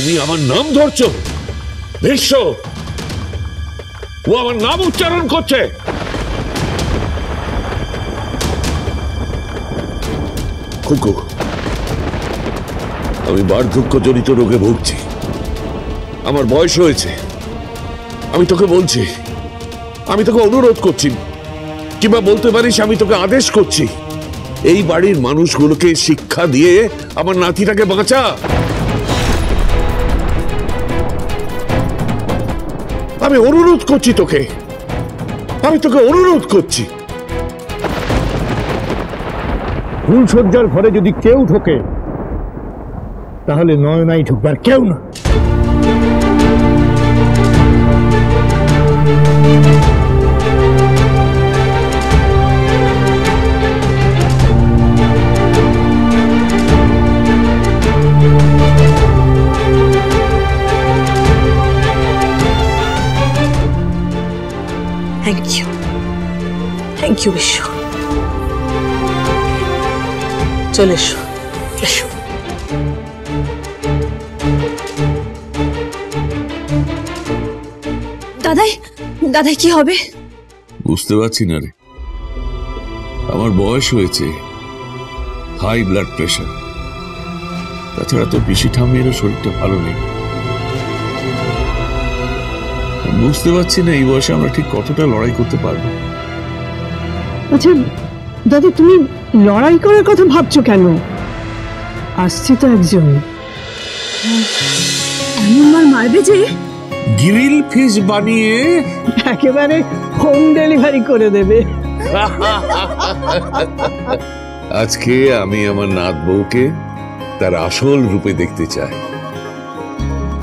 তুমি আমার নাম ধরছো? বিশ্ব, ও আমার নাম উচ্চারণ করছে। খুকু, আমি বার্ধক্যজনিত রোগে ভুগছি, আমার বয়স হয়েছে। আমি তোকে বলছি, আমি তোকে অনুরোধ করছি, কিংবা বলতে পারিস আমি তোকে আদেশ করছি, এই বাড়ির মানুষগুলোকে শিক্ষা দিয়ে আমার নাতিটাকে বাঁচা। আমি অনুরোধ করছি তোকে, আমি তোকে অনুরোধ করছি। ফুলসজ্জার ঘরে যদি কেউ ঢোকে তাহলে নয়নাই ঢুকবার কেউ না। থ্যাংক ইউ বিশ্ব। চলে এসো, এসো। দাদাই, দাদাই কি হবে? বুঝতে পারছি না রে, আমার বয়স হয়েছে, হাই ব্লাড প্রেশার, তাছাড়া তো পিসি ঠাম্মিরও শরীরটা ভালো নেই। বুঝতে পারছি না এই বয়সে আমরা ঠিক কতটা লড়াই করতে পারবো। আচ্ছা দাদা, তুমি লড়াই করার কথা ভাবছো কেন? আসছে তো একজন, এমন মার মারবে যে গ্রিল ফিশ বানিয়ে একেবারে হোম ডেলিভারি করে দেবে। আজকে আমি আমার নাত বউকে তার আসল রূপে দেখতে চাই,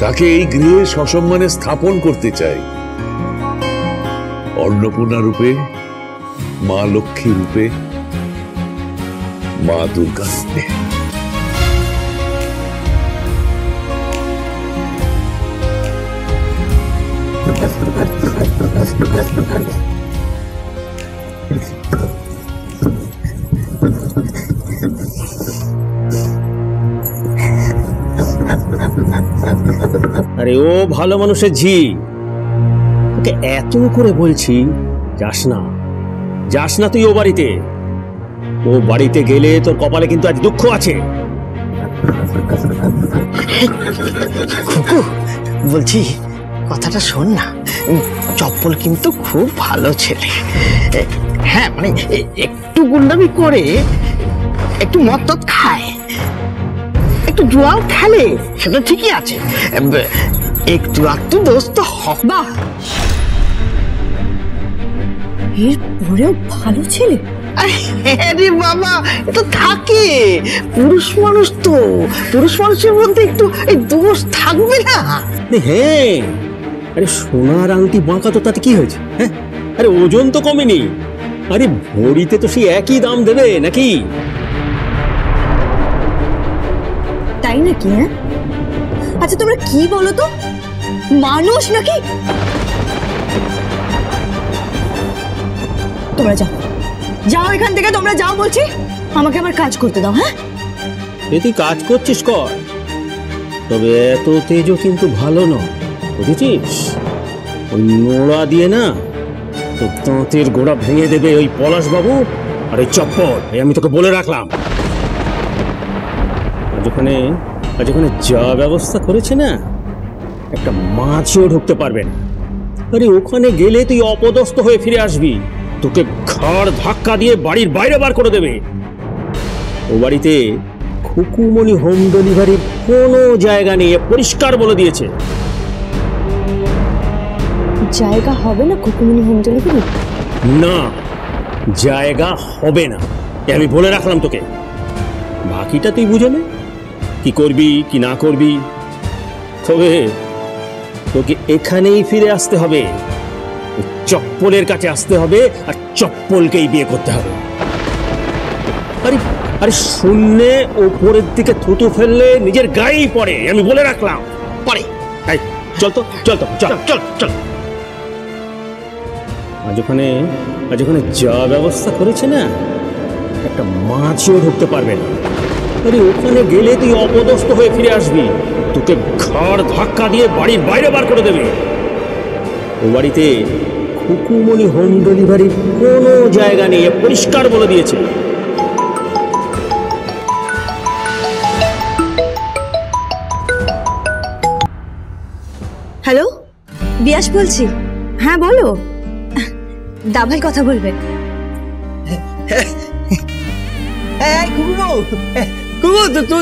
তাকে এই গৃহে সসম্মানে স্থাপন করতে চাই, অন্নপূর্ণা রূপে, মা লক্ষ্মী রূপে, মা দুর্গা রূপে। আরে ও ভালো মানুষের ঝি, ওকে এত করে বলছি যাস না, যাস না তুই ও বাড়িতে। ও বাড়িতে গেলে তোর কপালে কিন্তু আজ দুঃখ আছে। বলছি কথাটা শোন না, চপ্পল কিন্তু খুব ভালো ছেলে। হ্যাঁ মানে একটু গুন্ডামি করে, একটু মদ টদ খায়, একটু জুয়াও খেলে, সেটা ঠিকই আছে, একটু একটু দোষ তো হবা। এরপরেও ভালো ছেলে? আরে বাবা, এটা থাকে, পুরুষ মানুষ তো, পুরুষ মানুষের মধ্যে একটু এই দোষ থাকবে না? হ্যাঁ, আরে সোনার আংটি বাঁকা তো তাতে কি হয়েছে? হ্যাঁ, আরে ওজন তো কমেনি, আরে ভরিতে তো সেই একই দাম দেবে নাকি? তাই নাকি? হ্যাঁ, আচ্ছা তোমরা কি বলো তো, মানুষ নাকি? তোমরা যাও, যাও এখান থেকে, তোমরা যাও বলছি, আমাকে আবার কাজ করতে দাও। হ্যাঁ, তুই কাজ করছিস কর, তবে এত তেজও কিন্তু ভালো নয়, বুঝেছিস? ওই নোড়া দিয়ে না তো দাঁতের গোড়া ভেঙে দেবে ওই পলাশ বাবু আর এই চপ্পল, এই আমি তোকে বলে রাখলাম। আজ ওখানে যা ব্যবস্থা করেছে না, একটা মাছিও ঢুকতে পারবে না। আরে ওখানে গেলে তুই অপদস্থ হয়ে ফিরে আসবি, তোকে ঘাড় ধাক্কা দিয়ে বাড়ির বাইরে বার করে দেবে। ও বাড়িতে খুকুমণি হোম ডেলিভারির কোনো জায়গা নেই, পরিষ্কার বলে দিয়েছে। জায়গা হবে না খুকুমণি হোম ডেলিভারি? না, জায়গা হবে না, আমি বলে রাখলাম তোকে। বাকিটা তুই বুঝে নে, কি করবি কি না করবি। তবে তোকে এখানেই ফিরে আসতে হবে, চপ্পলের কাছে আসতে হবে, আর চপ্পলকেই বিয়ে করতে হবে। আরে আরে শূন্যে ওপরের দিকে থুতু ফেললে নিজের গায়েই পড়ে, আমি বলে রাখলাম। পড়ে, চল তো, চল তো, চল চল চল। আজ ওখানে যা ব্যবস্থা করেছে না, একটা মাছিও ঢুকতে পারবে না। আরে ওখানে গেলে তুই অপদস্থ হয়ে ফিরে আসবি, তোকে ঘাড় ধাক্কা দিয়ে বাড়ির বাইরে বার করে দেবে। ও বাড়িতে খুকুমণি হোম ডেলিভারির কোনো জায়গা নেই, পরিষ্কার বলে দিয়েছে। হ্যালো, বিয়াস বলছি। হ্যাঁ বলো, দাভাই কথা বলবে।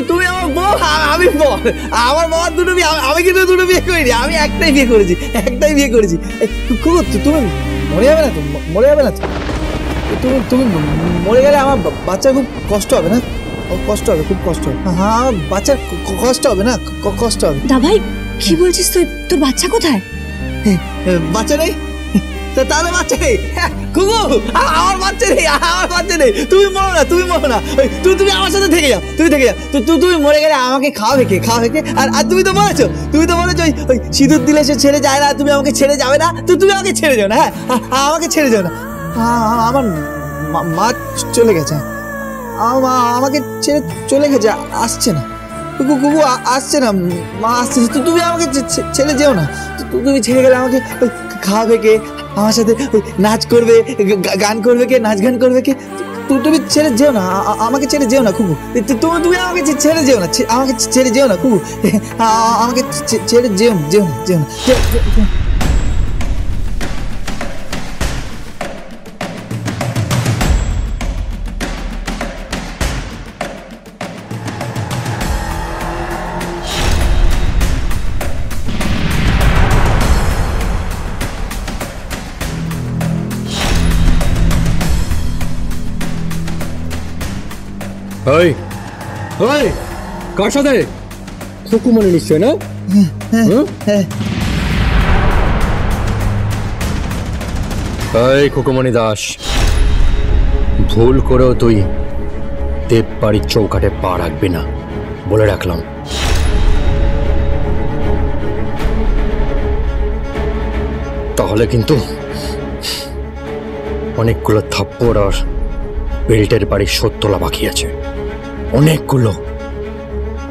তুমি আমার বউ, আমি বল। আমার বাবার দুটো বিয়ে, আমি কিন্তু দুটো বিয়ে করিনি, আমি একটাই বিয়ে করেছি। কুকুর তুমি মরে যাবে না তো? মরে যাবে না তো? তুমি মরে গেলে আমার বাচ্চার খুব কষ্ট হবে না? কষ্ট হবে, খুব কষ্ট হবে। হ্যাঁ, আমার বাচ্চার কষ্ট হবে না? কষ্ট হবে। দাভাই কি বলছিস তুই? তোর বাচ্চা কোথায়? বাচ্চা নেই? তাহলে বাচ্চা নেই? কুকু, আমার বাচ্চা নেই, আমার বাচ্চা নেই। তুমি মরো না, তুমি মরো না। তুমি আমার সাথে থেকে যাও, তুমি থেকে যাও। তুমি মরে গেলে আমাকে খাওয়াবে কে? আর তুমি তো বলেছো, ওই সিঁদুর দিলে সে ছেড়ে যায় না, তুমি আমাকে ছেড়ে যাবে না। তুমি আমাকে ছেড়ে যাও না। হ্যাঁ, আমাকে ছেড়ে যাও না। আমার মা চলে গেছে, আমাকে ছেড়ে চলে গেছে, আসছে না। কুকু আসছে না, মা আসছে। তুমি আমাকে ছেড়ে যেও না। তুমি ছেড়ে গেলে আমাকে খাওয়াবে কে? আমার সাথে নাচ করবে, গান করবে কে? নাচ গান করবে কে? তুমি ছেড়ে যেও না, আমাকে ছেড়ে যেও না কুকু। তুমি আমাকে ছেড়ে যেও না, আমাকে ছেড়ে যেও না কুকু। আমাকে ছেড়ে যেও না। কার সাথে? খুকুমণি নিশ্চয় না? এই খুকুমণি দাস, ভুল করেও তুই দেব বাড়ির চৌকাঠে পা রাখবি না, বলে রাখলাম। তাহলে কিন্তু অনেকগুলো থাপ্পড় আর বেল্টের বাড়ির শোধ তোলা বাকি আছে, অনেকগুলো।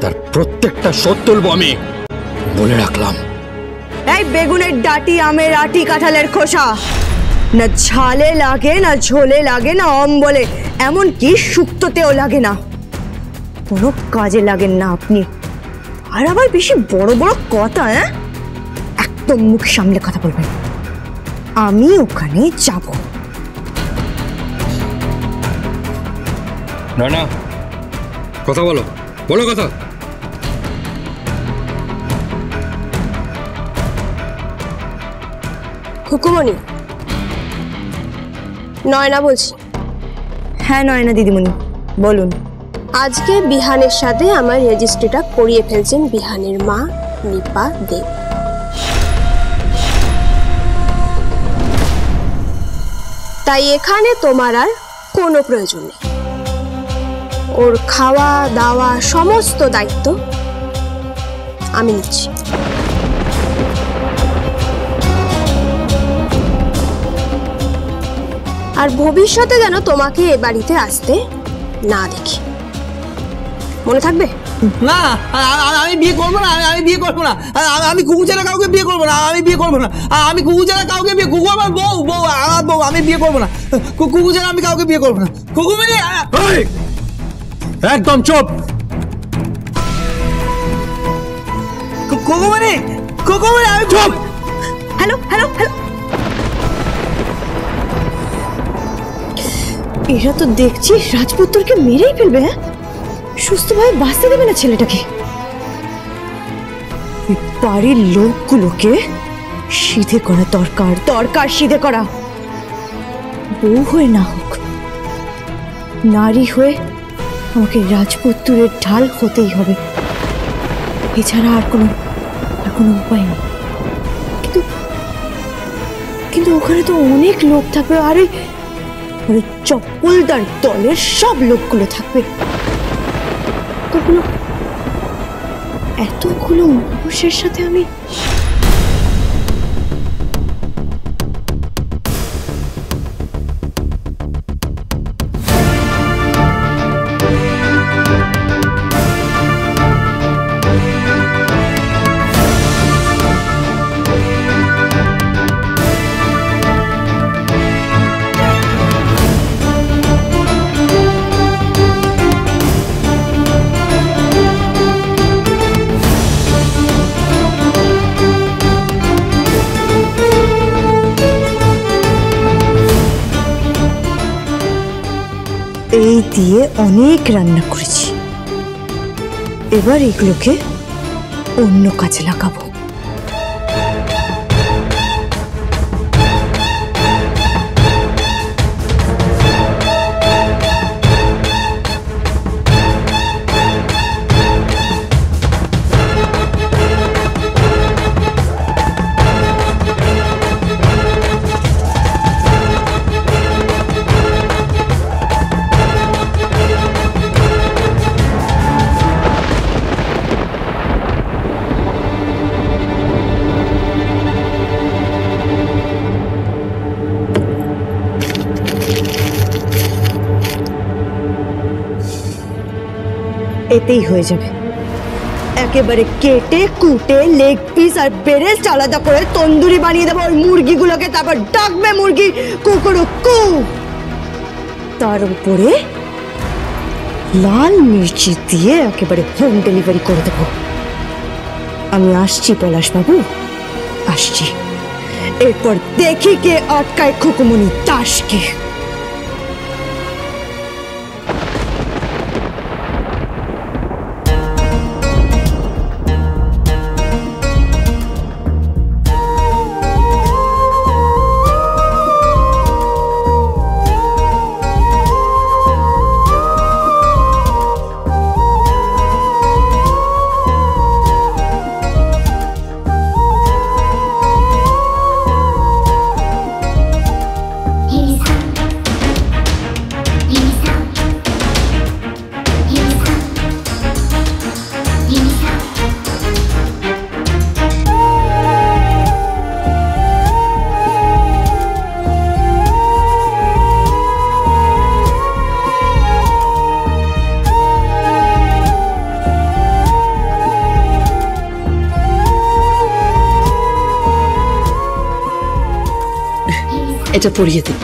তার প্রত্যেকটা শোধ তুলবো আমি, বলে রাখলাম। এই বেগুনের ডাটি, আমের আটি, কাঁঠালের খোসা, না ঝালে লাগে, না ঝোলে লাগে, না অম্বলে, এমন কি শুক্তোতেও লাগে না। কোনো কাজে লাগেন না আপনি। আর আবার বেশি বড় বড় কথা। একদম মুখ সামলে কথা বলবেন। আমি ওখানে যাব না। না, কথা বলো কথা। খুকুমণি, নয়না বলছি। হ্যাঁ নয়না দিদিমণি বলুন। আজকে বিহানের সাথে আমার রেজিস্ট্রিটা করিয়ে ফেলছেন বিহানের মা নিপা দেব। তাই এখানে তোমার আর কোনো প্রয়োজন নেই। ওর খাওয়া দাওয়া সমস্ত দায়িত্ব আমি নিচ্ছি। আর ভবিষ্যতে যেন তোমাকে এ বাড়িতে আসতে না দেখি, মনে থাকবে? না, আমি বিয়ে করবো না, আমি বিয়ে করবো না। আমি কুকু ছাড়া কাউকে বিয়ে করবো না, আমি বিয়ে করবো না। আমি কুকু ছাড়া কাউকে বিয়ে, কুকু আমার বউ, আমার বউ, আমি বিয়ে করবো না। কুকু ছাড়া আমি কাউকে বিয়ে করবো না। কুকু মিলি, একদম চুপ। কুকুমণি, আমি চুপ। হ্যালো হ্যালো হ্যালো, এরা তো দেখছি রাজপুত্রকে মেরেই ফেলবে। সুস্থভাবে বাঁচতে দেবে না ছেলেটাকে। বাড়ির লোকগুলোকে সিধে করা দরকার, সিধে করা। বউ হয়ে না হোক, নারী হয়ে আমাকে রাজপুত্রের ঢাল হতেই হবে। এছাড়া আর কোনো উপায় নেই। কিন্তু ওখানে তো অনেক লোক থাকবে, আর ওই চপ্পলদার দলের সব লোকগুলো থাকবে। এতগুলো মানুষের সাথে আমি দিয়ে অনেক রান্না করেছি, এবার এগুলোকে অন্য কাজে লাগাবো। এতেই হয়ে যাবে। একেবারে কেটে কুটে লেগ পিস আর বেরেস্ট আলাদা করে তন্দুরি বানিয়ে দেবো ওই মুরগিগুলোকে, তারপর ডাকবে মুরগি কুকুরু কু, তার উপরে লাল মির্চি দিয়ে একেবারে হোম ডেলিভারি করে দেবো। আমি আসছি পলাশ বাবু, আসছি। এরপর দেখি কে আটকায় খুকুমনি দাসকে। এটা পরিয়ে দিন।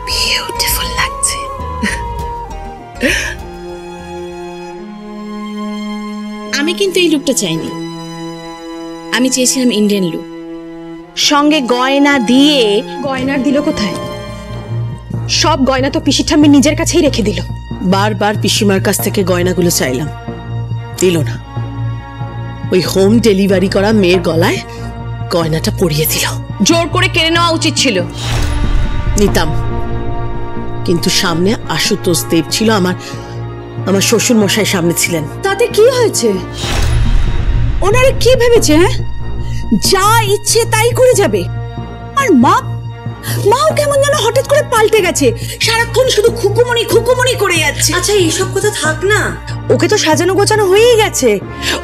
বিউটিফুল লাগছে। আমি কিন্তু এই লুকটা চাইনি, আমি চেয়েছিলাম ইন্ডিয়ান লুক, সঙ্গে গয়না দিয়ে। গয়নার দিল কোথায়? সব গয়না তো পিসির ঠাম্মি নিজের কাছেই রেখে দিল। বারবার পিসিমার কাছ থেকে গয়নাগুলো চাইলাম, দিল না। ওই হোম ডেলিভারি করা মেয়ের গলায় গয়নাটা পরিয়ে দিল। জোর করে কেড়ে নেওয়া উচিত ছিল। নিতাম, কিন্তু সামনে আশুতোষ দেব ছিল, আমার শ্বশুর মশাই সামনে ছিলেন। তাতে কি হয়েছে? ওনারে কি ভেবেছে? হ্যাঁ, যা ইচ্ছে তাই করে যাবে। আর মাও কেমন যেন হঠাৎ করে পাল্টে গেছে, সারাক্ষণ শুধু খুকুমনি খুকুমনি করে যাচ্ছে। আচ্ছা এইসব কথা থাক না, ওকে তো সাজানো গোছানো হয়েই গেছে,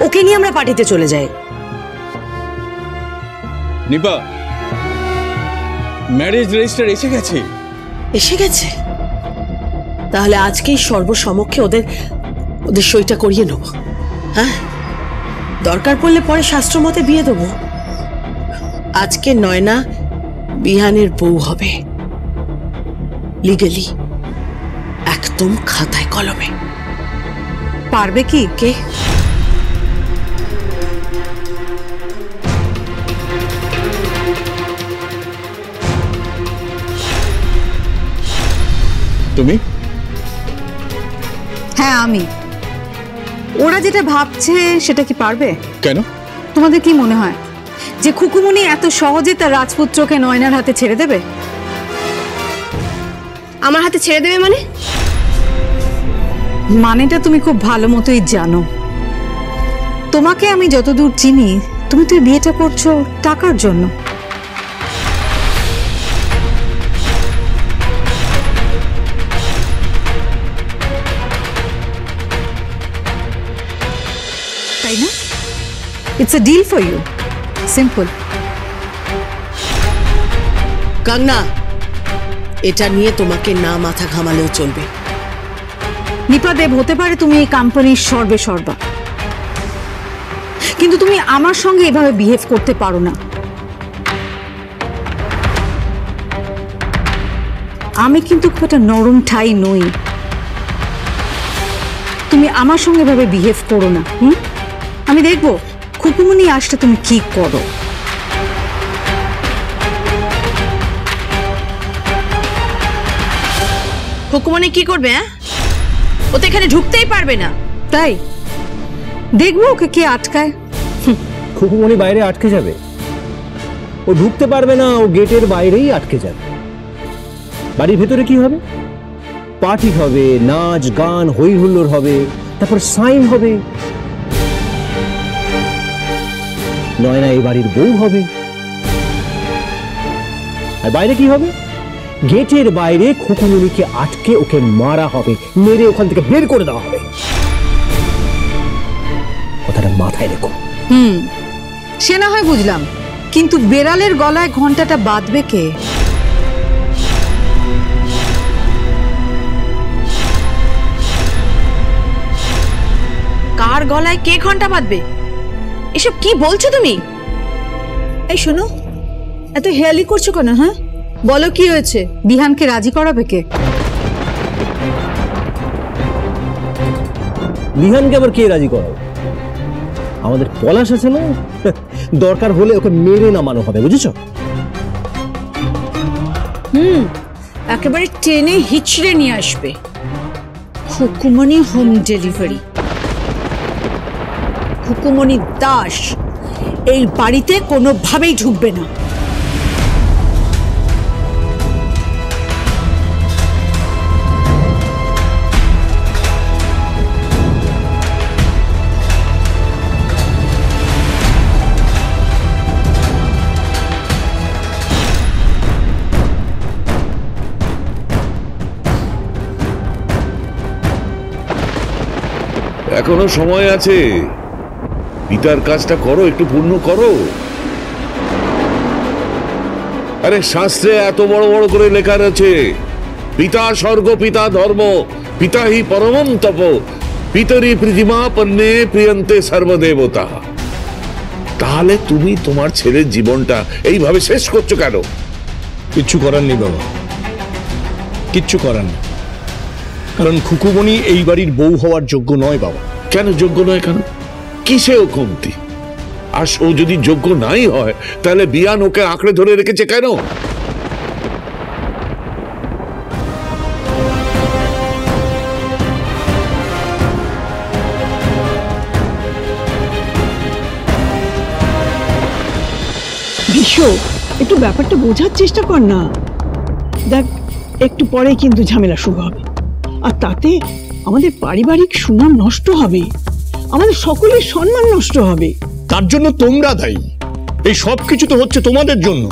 ওকে নিয়ে আমরা পার্টিতে চলে যাই। নিপা, ম্যারেজ রেজিস্টার এসে গেছে। এসে গেছে? তাহলে আজকেই সর্বসমক্ষে ওদের সইটা করিয়ে নেব। হ্যাঁ, দরকার পড়লে পরে শাস্ত্র মতে বিয়ে দেবো। আজকে নয়না বিহানের বউ হবে, লিগালি, একদম খাতায় কলমে। পারবে কি কে? তুমি? হ্যাঁ আমি। ওরা যেটা ভাবছে সেটা কি পারবে? কেন? তোমাদের কি মনে হয় যে খুকুমনি এত সহজে তার রাজপুত্রকে নয়নার হাতে ছেড়ে দেবে? আমার হাতে ছেড়ে দেবে মানে? মানেটা তুমি খুব ভালো মতোই জানো। তোমাকে আমি যতদূর চিনি, তুমি তো বিয়েটা করছো টাকার জন্য। তাই না? It's a deal for you, simple. Kangana, এটা নিয়ে তোমাকে না মাথা ঘামালেও চলবে। নিপা দেব, হতে পারে তুমি এই কোম্পানির সর্বে সর্বা, কিন্তু তুমি আমার সঙ্গে এভাবে বিহেভ করতে পারো না। আমি কিন্তু খুব একটা নরম ঠাই নই। তুমি আমার সঙ্গে এভাবে বিহেভ করো না। আমি দেখবো খুকুমনি আসলে তুমি কি করো। খুকুমনি কি করবে? ও তো এখানে ঢুকতেই পারবে না। তাই দেখবো ওকে কে আটকায়। খুকুমনি বাইরে আটকে যাবে? ও ঢুকতে পারবে না, ও গেটের বাইরেই আটকে যাবে। বাড়ির ভেতরে কি হবে? পার্টি হবে, নাচ গান হই হুল্লোড় হবে, তারপর সাইন হবে, নয়না এই বাড়ির বউ হবে। আর বাইরে কি হবে? গেটের বাইরে খুকুমনিকে আটকে ওকে মারা হবে, মেরে ওখান থেকে বের করে দেওয়া হবে। কথাটা মাথায় রেখো। সে না হয় বুঝলাম, কিন্তু বেড়ালের গলায় ঘন্টাটা বাঁধবে কে? কার গলায় কে ঘন্টা বাঁধবে? এসব কি বলছো তুমি? এই শোনো, এত হেয়ালি করছো কেন? হ্যাঁ বলো কি হয়েছে? বিহানকে রাজি করাবে কে? বিহানকে আবার কে রাজি করাবে? আমাদের পলাশ আছে না, দরকার হলে ওকে মেরে নামানো হবে, বুঝেছো? একেবারে ট্রেনে হিচড়ে নিয়ে আসবে। Khukumoni home delivery. খুকুমনি দাস এই বাড়িতে কোনোভাবেই ঢুকবে না। এখনো সময় আছে, পিতার কাজটা করো, একটু পূর্ণ করো। আরে শাস্ত্রে এত বড় বড় করে লেখা রয়েছে, পিতা স্বর্গ, পিতা ধর্ম, পিতা হি পরমম তপ, পিতরি পৃথিমা পন্নে প্রিয়ন্তে সর্বদেবতা। তাহলে তুমি তোমার ছেলের জীবনটা এইভাবে শেষ করছো কেন? কিচ্ছু করার নেই বাবা, কিচ্ছু করার নেই। কারণ খুকুমনি এই বাড়ির বউ হওয়ার যোগ্য নয় বাবা। কেন যোগ্য নয়? কেন? কিসে ও কমতি? আর ও যদি যোগ্য নাই হয় তাহলে বিয়ান ওকে আঁকড়ে ধরে রেখেছে কেন? বিশ্ব, একটু ব্যাপারটা বোঝার চেষ্টা কর না। দেখ, একটু পরে কিন্তু ঝামেলা শুরু হবে, আর তাতে আমাদের পারিবারিক সুনাম নষ্ট হবে, আমাদের সকলের সম্মান নষ্ট হবে। তার জন্য তোমরা দায়ী। এই সব কিছু তো হচ্ছে তোমাদের জন্য।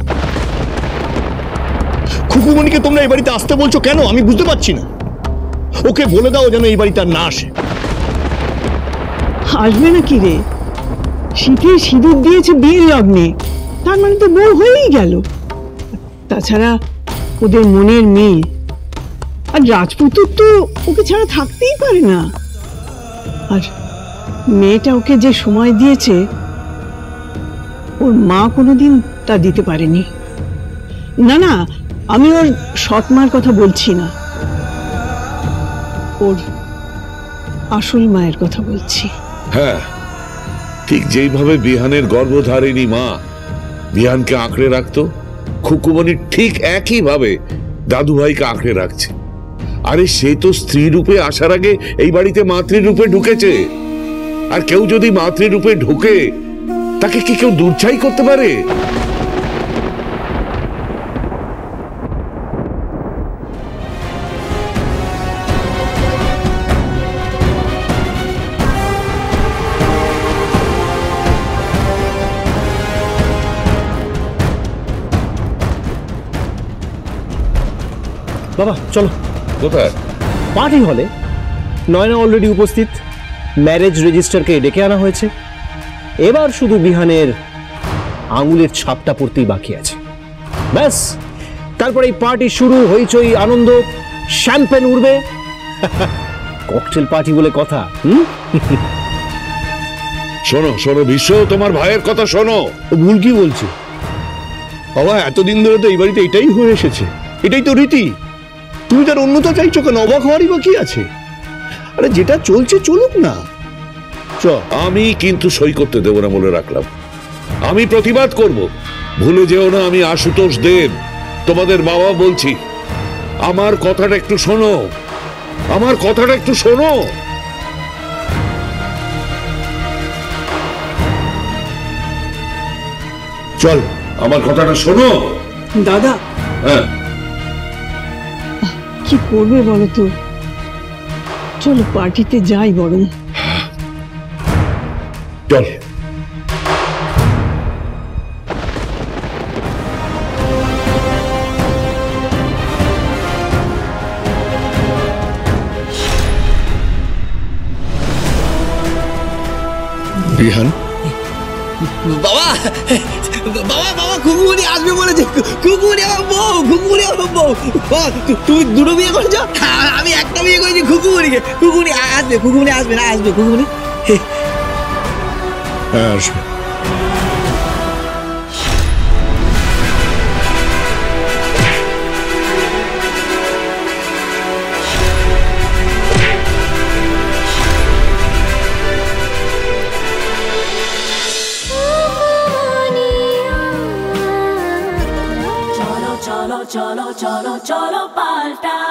খুকুমনিকে তোমরা এই বাড়িতে আসতে বলছো কেন আমি বুঝতে পারছি না। ওকে বলে দাও যেন এই বাড়িতে আর না আসে। আসবে না কি রে? শীতে সিঁদুর দিয়েছে বিয়ের লগ্নে, তার মানে তো বউ হয়েই গেল। তাছাড়া ওদের মনের মেয়ে, আর রাজপুত্র তো ওকে ছাড়া থাকতেই পারে না। আর মেয়েটা ওকে যে সময় দিয়েছে, ওর মা কোনোদিন তা দিতে পারেনি। না না, আমি ওর সৎ মার কথা বলছি না, ওর আসল মায়ের কথা বলছি। হ্যাঁ, ঠিক যেইভাবে বিহানের গর্ভধারিণী মা বিহানকে আঁকড়ে রাখতো, খুকুমনি ঠিক একইভাবে দাদুভাইকে আঁকড়ে রাখছে। আরে সে তো স্ত্রী রূপে আসার আগে এই বাড়িতে মাতৃরূপে ঢুকেছে, আর কেউ যদি মাতৃরূপে ঢুকে তাকে কি কেউ দুর্ছাই করতে পারে? বাবা চলো। কোথায়? পার্টি হলে। নয়না অলরেডি উপস্থিত, ম্যারেজ রেজিস্টারকে ডেকে আনা হয়েছে। এবার শুধু বিহানের আঙুলের ছাপটা পড়তেই বাকি আছে, ব্যাস। তারপরে এই পার্টি শুরু, হইচই, আনন্দ, শ্যাম্পেন উড়বে। ককটেল পার্টি বলে কথা। শোনো শোনো বিশ্ব, তোমার ভাইয়ের কথা শোনো। ও ভুল কি বলছে বাবা? এতদিন ধরে তো এই বাড়িতে এটাই হয়ে এসেছে, এটাই তো রীতি। তুমি তার অন্যতা চাইছো কেন? অবাক হওয়ারই বা কি আছে? আরে যেটা চলছে চলুক না। আমি কিন্তু সই করতে দেবো না বলে রাখলাম। আমি প্রতিবাদ করব। ভুলে যেও না আমি আশুতোষ দেব, তোমাদের বাবা বলছি। আমার কথাটা একটু শোনো, আমার কথাটা একটু শোনো। চল, আমার কথাটা শোনো। দাদা, হ্যাঁ, কি করবে বলো তো? চলো পার্টিতে যাই বরং। চল। রিহান, বাবা বাবা বাবা খুকুমনি আসবে বলেছে। খুকুমনি আমার বউ, খুকুমনি আমার বউ। তুমি দুটো বিয়ে করেছো, আমি একটা বিয়ে করেছি খুকুমনিকে। খুকুমনি আসবে, খুকুমনি আসবে না, আসবে খুকুমনি। হ্যাঁ আসবে। cholo, cholo, cholo, cholo, palta.